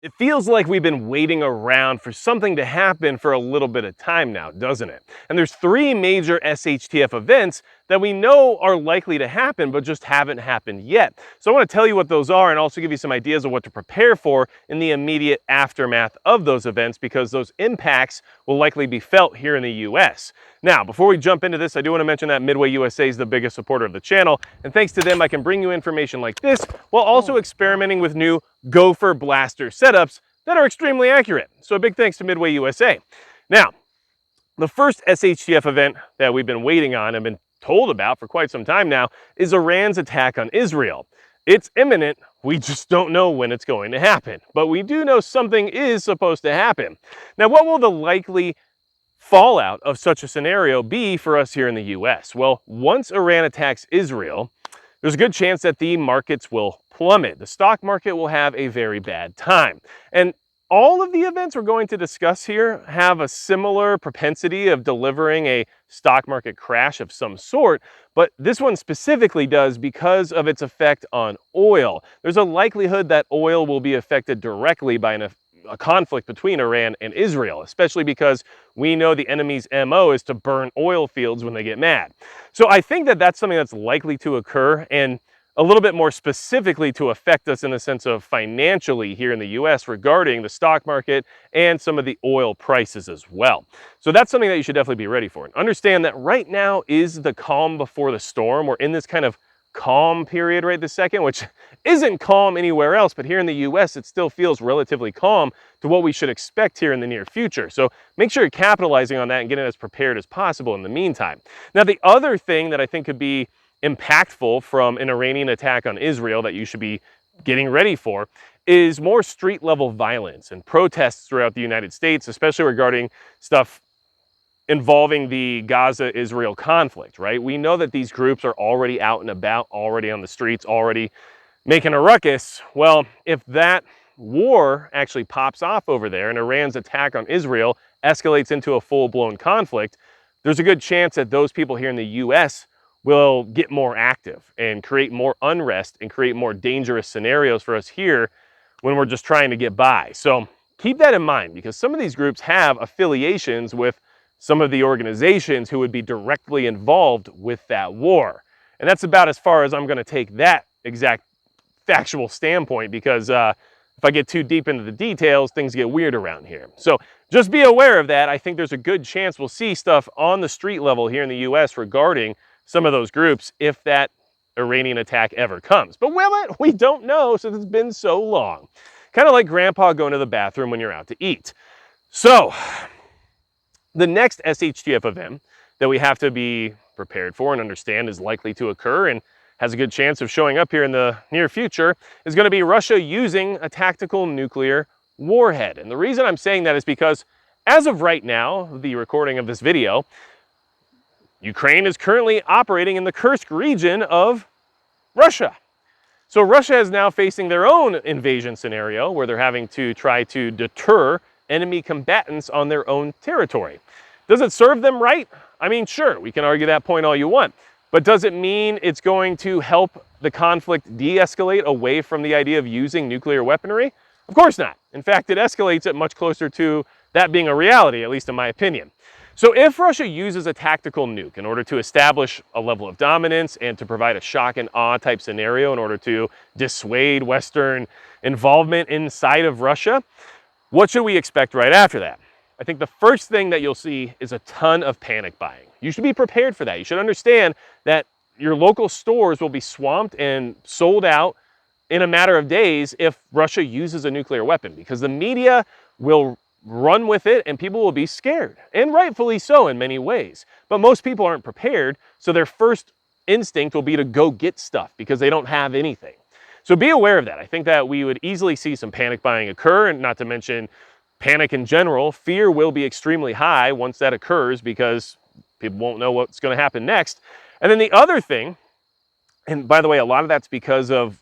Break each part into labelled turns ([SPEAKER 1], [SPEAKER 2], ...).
[SPEAKER 1] It feels like we've been waiting around for something to happen for a little bit of time now, doesn't it? And there's three major SHTF events that we know are likely to happen, but just haven't happened yet. So I want to tell you what those are and also give you some ideas of what to prepare for in the immediate aftermath of those events, because those impacts will likely be felt here in the US. Now, before we jump into this, I do want to mention that Midway USA is the biggest supporter of the channel, and thanks to them, I can bring you information like this while also experimenting with new Gopher blaster setups that are extremely accurate. So a big thanks to Midway USA. Now, the first SHTF event that we've been waiting on and been told about for quite some time now is Iran's attack on Israel. It's imminent, we just don't know when it's going to happen, but we do know something is supposed to happen. Now, what will the likely fallout of such a scenario be for us here in the US? Well, once Iran attacks Israel, there's a good chance that the markets will plummet. The stock market will have a very bad time. And all of the events we're going to discuss here have a similar propensity of delivering a stock market crash of some sort, but this one specifically does because of its effect on oil. There's a likelihood that oil will be affected directly by a conflict between Iran and Israel, especially because we know the enemy's MO is to burn oil fields when they get mad. So I think that that's something that's likely to occur, and a little bit more specifically to affect us in the sense of financially here in the US regarding the stock market and some of the oil prices as well. So that's something that you should definitely be ready for. And understand that right now is the calm before the storm. We're in this kind of calm period right this second, which isn't calm anywhere else, but here in the US, it still feels relatively calm to what we should expect here in the near future. So make sure you're capitalizing on that and getting as prepared as possible in the meantime. Now, the other thing that I think could be impactful from an Iranian attack on Israel that you should be getting ready for is more street level violence and protests throughout the United States, especially regarding stuff involving the Gaza-Israel conflict, right? We know that these groups are already out and about, already on the streets, already making a ruckus. Well, if that war actually pops off over there and Iran's attack on Israel escalates into a full-blown conflict, there's a good chance that those people here in the US will get more active and create more unrest and create more dangerous scenarios for us here when we're just trying to get by. So keep that in mind, because some of these groups have affiliations with some of the organizations who would be directly involved with that war. And that's about as far as I'm going to take that exact factual standpoint, because if I get too deep into the details, things get weird around here. So just be aware of that. I think there's a good chance we'll see stuff on the street level here in the US regarding some of those groups if that Iranian attack ever comes. But will it? We don't know, since it's been so long. Kind of like grandpa going to the bathroom when you're out to eat. So the next SHTF event that we have to be prepared for and understand is likely to occur and has a good chance of showing up here in the near future is going to be Russia using a tactical nuclear warhead. And the reason I'm saying that is because as of right now, the recording of this video, Ukraine is currently operating in the Kursk region of Russia. So Russia is now facing their own invasion scenario where they're having to try to deter enemy combatants on their own territory. Does it serve them right? I mean, sure, we can argue that point all you want, but does it mean it's going to help the conflict de-escalate away from the idea of using nuclear weaponry? Of course not. In fact, it escalates it much closer to that being a reality, at least in my opinion. So if Russia uses a tactical nuke in order to establish a level of dominance and to provide a shock and awe type scenario in order to dissuade Western involvement inside of Russia, what should we expect right after that? I think the first thing that you'll see is a ton of panic buying. You should be prepared for that. You should understand that your local stores will be swamped and sold out in a matter of days if Russia uses a nuclear weapon, because the media will run with it and people will be scared, and rightfully so in many ways. But most people aren't prepared, so their first instinct will be to go get stuff because they don't have anything. So be aware of that. I think that we would easily see some panic buying occur, and not to mention panic in general. Fear will be extremely high once that occurs because people won't know what's going to happen next. And then the other thing, and by the way, a lot of that's because of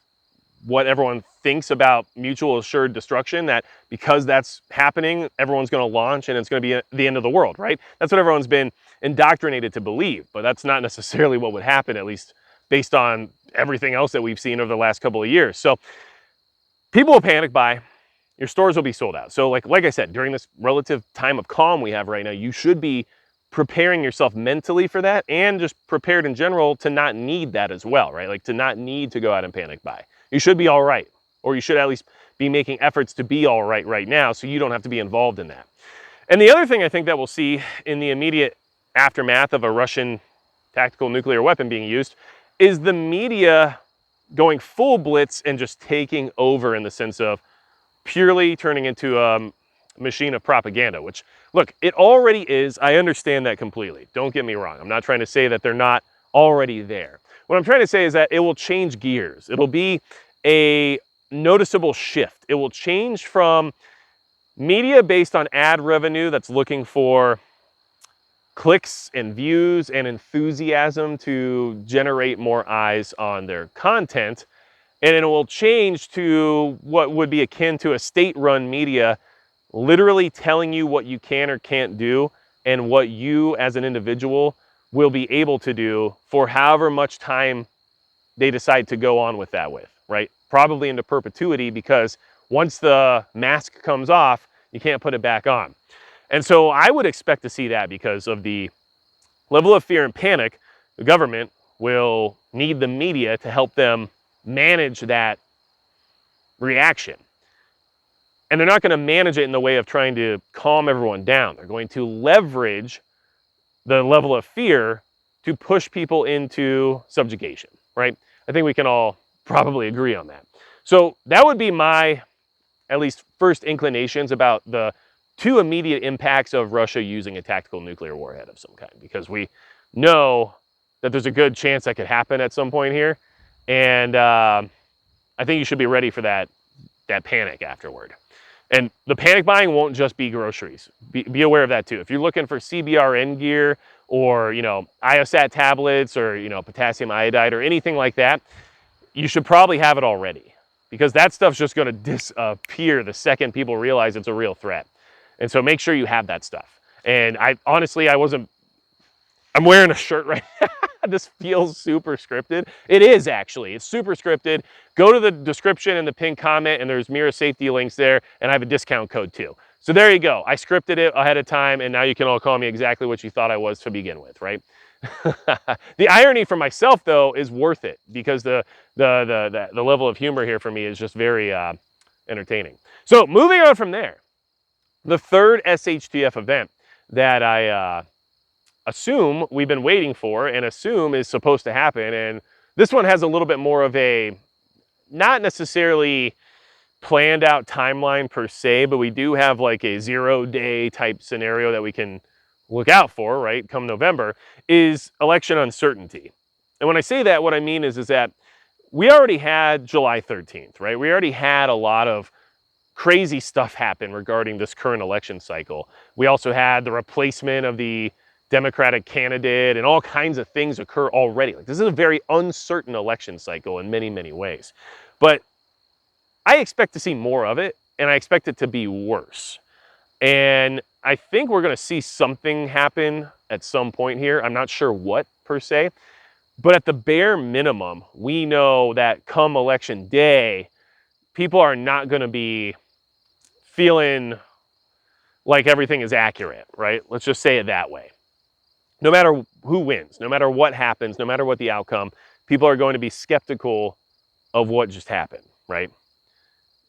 [SPEAKER 1] what everyone thinks about mutual assured destruction, that because that's happening, everyone's going to launch and it's going to be the end of the world, right? That's what everyone's been indoctrinated to believe, but that's not necessarily what would happen, at least based on everything else that we've seen over the last couple of years. So people will panic buy. your stores will be sold out. So like I said, during this relative time of calm we have right now, you should be preparing yourself mentally for that, and just prepared in general to not need that as well, right? Like to not need to go out and panic buy. You should be all right, or you should at least be making efforts to be all right now, so you don't have to be involved in that. And the other thing I think that we'll see in the immediate aftermath of a Russian tactical nuclear weapon being used is the media going full blitz and just taking over, in the sense of purely turning into a machine of propaganda, which, look, it already is. I understand that completely. Don't get me wrong. I'm not trying to say that they're not already there. What I'm trying to say is that it will change gears. It'll be a noticeable shift. It will change from media based on ad revenue that's looking for clicks and views and enthusiasm to generate more eyes on their content, and it will change to what would be akin to a state-run media literally telling you what you can or can't do, and what you as an individual will be able to do for however much time they decide to go on with that with, right? Probably into perpetuity, because once the mask comes off, you can't put it back on. And so I would expect to see that, because of the level of fear and panic, the government will need the media to help them manage that reaction. And they're not going to manage it in the way of trying to calm everyone down. They're going to leverage the level of fear to push people into subjugation, right? I think we can all probably agree on that. So that would be my, at least, first inclinations about the two immediate impacts of Russia using a tactical nuclear warhead of some kind, because we know that there's a good chance that could happen at some point here. And I think you should be ready for that panic afterward. And the panic buying won't just be groceries. Be aware of that too. If you're looking for CBRN gear, or, iosat tablets, or, potassium iodide or anything like that, you should probably have it already, because that stuff's just going to disappear the second people realize it's a real threat. And so make sure you have that stuff. And I'm wearing a shirt right now. This feels super scripted. It is actually. It's super scripted. Go to the description and the pinned comment, and there's mirror safety links there, and I have a discount code too. So there you go. I scripted it ahead of time, and now you can all call me exactly what you thought I was to begin with, right? The irony for myself, though, is worth it, because the level of humor here for me is just very entertaining. So moving on from there, the third SHTF event that I assume we've been waiting for, and assume is supposed to happen, and this one has a little bit more of a, not necessarily planned out timeline per se, but we do have like a 0-day type scenario that we can look out for, right, come November, is election uncertainty. And when I say that, what I mean is that we already had July 13th, right? We already had a lot of crazy stuff happen regarding this current election cycle. We also had the replacement of the Democratic candidate, and all kinds of things occur already. Like, this is a very uncertain election cycle in many, many ways. But I expect to see more of it, and I expect it to be worse. And I think we're going to see something happen at some point here. I'm not sure what per se, but at the bare minimum, we know that come election day, people are not going to be feeling like everything is accurate, right? Let's just say it that way. No matter who wins, no matter what happens, no matter what the outcome, people are going to be skeptical of what just happened, right?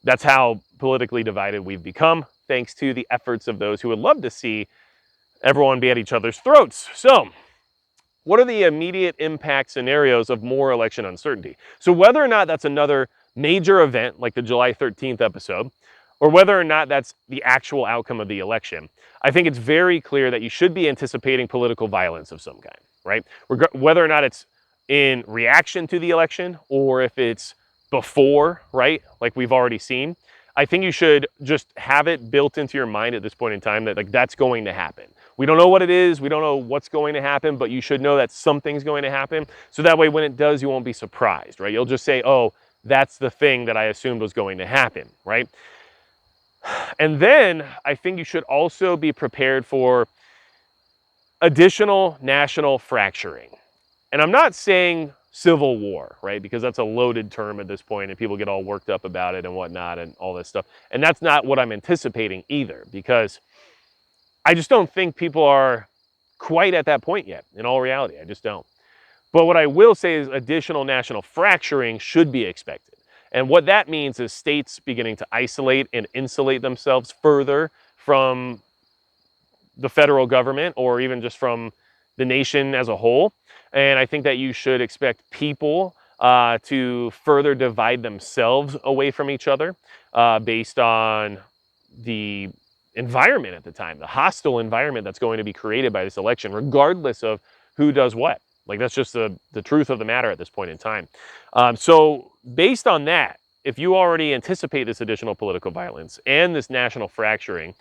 [SPEAKER 1] That's how politically divided we've become, thanks to the efforts of those who would love to see everyone be at each other's throats. So, what are the immediate impact scenarios of more election uncertainty? So whether or not that's another major event like the July 13th episode, or whether or not that's the actual outcome of the election, I think it's very clear that you should be anticipating political violence of some kind, right? Whether or not it's in reaction to the election, or if it's before, right, like we've already seen, I think you should just have it built into your mind at this point in time that, like, that's going to happen. We don't know what it is, we don't know what's going to happen, but you should know that something's going to happen. So that way, when it does, you won't be surprised, right? You'll just say, oh, that's the thing that I assumed was going to happen, right? And then I think you should also be prepared for additional national fracturing. And I'm not saying civil war, right? Because that's a loaded term at this point and people get all worked up about it and whatnot and all this stuff. And that's not what I'm anticipating either, because I just don't think people are quite at that point yet, in all reality. I just don't. But what I will say is additional national fracturing should be expected. And what that means is states beginning to isolate and insulate themselves further from the federal government or even just from the nation as a whole. And I think that you should expect people to further divide themselves away from each other based on the environment at the time, the hostile environment that's going to be created by this election, regardless of who does what. Like, that's just the truth of the matter at this point in time. So based on that, if you already anticipate this additional political violence and this national fracturing,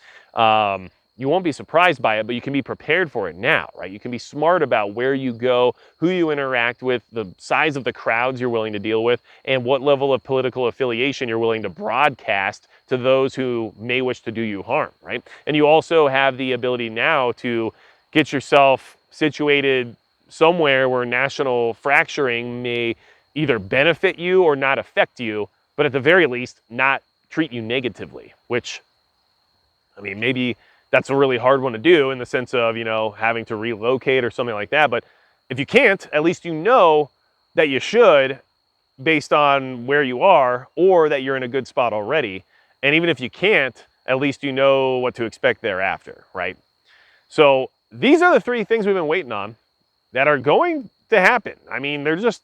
[SPEAKER 1] you won't be surprised by it, but you can be prepared for it now, right? You can be smart about where you go, who you interact with, the size of the crowds you're willing to deal with, and what level of political affiliation you're willing to broadcast to those who may wish to do you harm, right? And you also have the ability now to get yourself situated somewhere where national fracturing may either benefit you or not affect you, but at the very least, not treat you negatively, which, I mean, maybe that's a really hard one to do in the sense of, you know, having to relocate or something like that. But if you can't, at least you know that you should based on where you are, or that you're in a good spot already. And even if you can't, at least you know what to expect thereafter, right? So these are the three things we've been waiting on that are going to happen. I mean, they're just,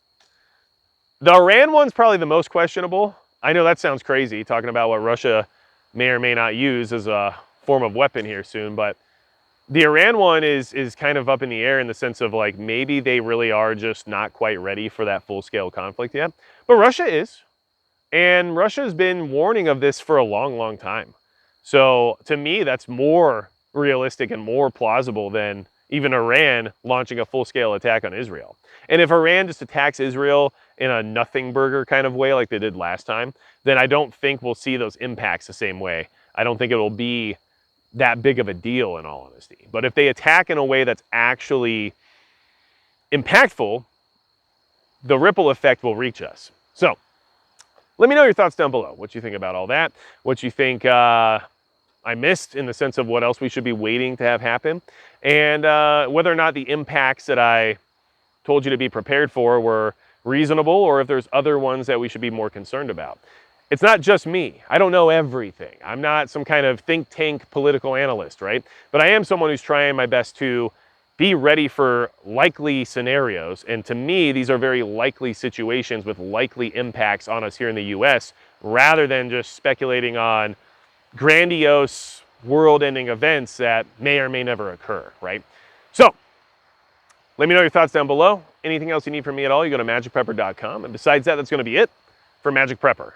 [SPEAKER 1] the Iran one's probably the most questionable. I know that sounds crazy, talking about what Russia may or may not use as a form of weapon here soon, but the Iran one is kind of up in the air in the sense of, like, maybe they really are just not quite ready for that full-scale conflict yet. But Russia is, and Russia's been warning of this for a long, long time. So to me, that's more realistic and more plausible than even Iran launching a full-scale attack on Israel. And if Iran just attacks Israel in a nothing burger kind of way like they did last time, then I don't think we'll see those impacts the same way. I don't think it will be that big of a deal, in all honesty. But if they attack in a way that's actually impactful, the ripple effect will reach us. So let me know your thoughts down below. What you think about all that, what you think I missed in the sense of what else we should be waiting to have happen, and whether or not the impacts that I told you to be prepared for were reasonable, or if there's other ones that we should be more concerned about. It's not just me. I don't know everything. I'm not some kind of think tank political analyst, right? But I am someone who's trying my best to be ready for likely scenarios. And to me, these are very likely situations with likely impacts on us here in the US, rather than just speculating on grandiose world-ending events that may or may never occur, right? So let me know your thoughts down below. Anything else you need from me at all, you go to magicprepper.com. And besides that, that's going to be it for Magic Prepper.